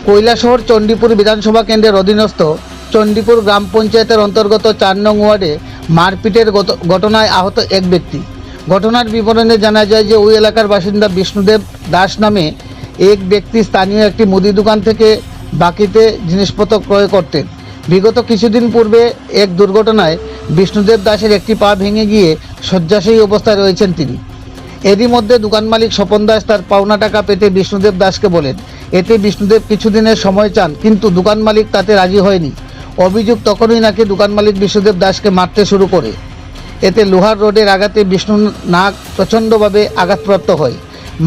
কৈলাসহর চণ্ডীপুর বিধানসভা কেন্দ্রের অধীনস্থ চণ্ডীপুর গ্রাম পঞ্চায়েতের অন্তর্গত ৪ নং ওয়ার্ডে মারপিটের ঘটনায় আহত এক ব্যক্তি। ঘটনার বিবরণে জানা যায় যে ওই এলাকার বাসিন্দা বিষ্ণুদেব দাস নামে এক ব্যক্তি স্থানীয় একটি মুদি দোকান থেকে বাকিতে জিনিসপত্র ক্রয় করতেন। বিগত কিছুদিন পূর্বে এক দুর্ঘটনায় বিষ্ণুদেব দাসের একটি পা ভেঙে গিয়ে শয্যাশয়ী অবস্থায় রয়েছেন তিনি। এরই মধ্যে দোকান মালিক স্বপন দাস তার পাওনা টাকা পেতে বিষ্ণুদেব দাসকে বলেন। এতে বিষ্ণুদেব কিছুদিনের সময় চান, কিন্তু দোকান মালিক তাতে রাজি হয়নি। অভিযোগ তখনই নাকি দোকান মালিক বিষ্ণুদেব দাসকে মারতে শুরু করে। এতে লোহার রডের আঘাতে বিষ্ণুর নাক প্রচণ্ডভাবে আঘাতপ্রাপ্ত হয়।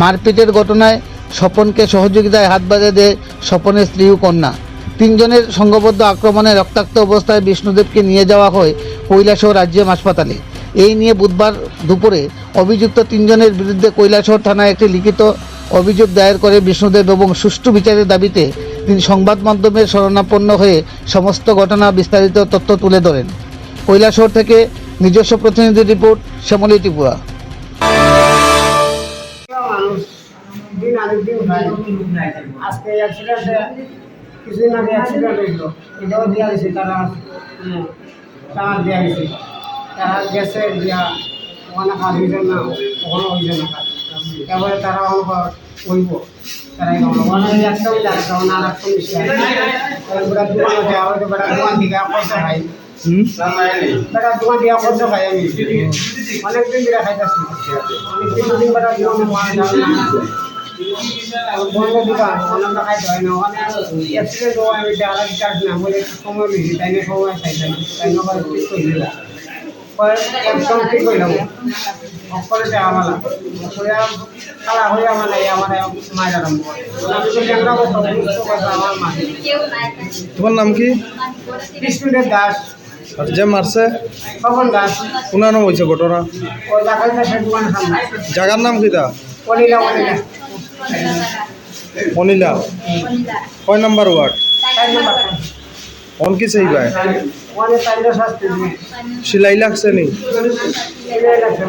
মারপিটের ঘটনায় স্বপনকে সহযোগিতায় হাত বাঁধে দেয় স্বপনের স্ত্রী ও কন্যা। তিনজনের সংঘবদ্ধ আক্রমণে রক্তাক্ত অবস্থায় বিষ্ণুদেবকে নিয়ে যাওয়া হয় কৈলাসহর রাজ্যিক হাসপাতালে। এই নিয়ে বুধবার দুপুরে অভিযুক্ত তিনজনের বিরুদ্ধে কৈলাসহর থানায় একটি লিখিত অভিযোগ দায়ের করে বিষ্ণুদেব এবং সুষ্ঠু বিচারের দাবিতে তিনি সংবাদ মাধ্যমের শরণাপন্ন হয়ে সমস্ত ঘটনা বিস্তারিত তথ্য তুলে ধরেন। কৈলাসহর থেকে নিজস্ব প্রতিনিধি রিপোর্ট, শ্যামলী ত্রিপুরা। মানুষ দিন আগে দিন খায়। আজকে অ্যাক্সিডেন্টে কিছুদিন আগে অ্যাক্সিডেন্ট হয়েছিল, এটাও দেওয়া গেছে, তারা টাকা দেওয়া গেছে, তারা গেছে দিয়া ওখানে কাজ হয়েছে না, ওখানে হয়েছে না কাজ। এবারে তারা হইব, তারা ওখানে একটা হইলে একটা ওখানে আর একটা মিশে বেটা দোকানে দেওয়া হয়তো বেটা দোকান থেকে পয়সা খাই, বেটা দোকান দিয়ে পয়সা খাই। আমি অনেকদিন ধরে খাইতেছি, অনেকদিন বেটা দোকানে মারা যাবে না, বন্ধ দোকান অনেকটা খাইতে হয় না। ওখানে অ্যাক্সিডেন্ট হওয়া আমি দেওয়া চার্জ না বলে সময় বেশি, তাই না সময় চাইতাম, তাই না ঠিক করে দিলাম, একদম ঠিক করলাম করে দেওয়া আমার খালা হয়ে আমার মায়ের আরম্ভ আমার মা। তোমার নাম কি? বিষ্ণুদেব দাস। আর যে মারছে স্বপন দাস। কোন নাম হয়েছে ঘটনা? ওই দেখাই দাসের দোকানের সামনে। জায়গার নাম কিটা? অনিলা অনিলা অনিলা। কয় নাম্বার ওয়ার্ড? 4 নম্বর। অন কি চাই ভাই? ওখানে তাইলে শাস্তি সিলাই লাগছে নি? লাগছে।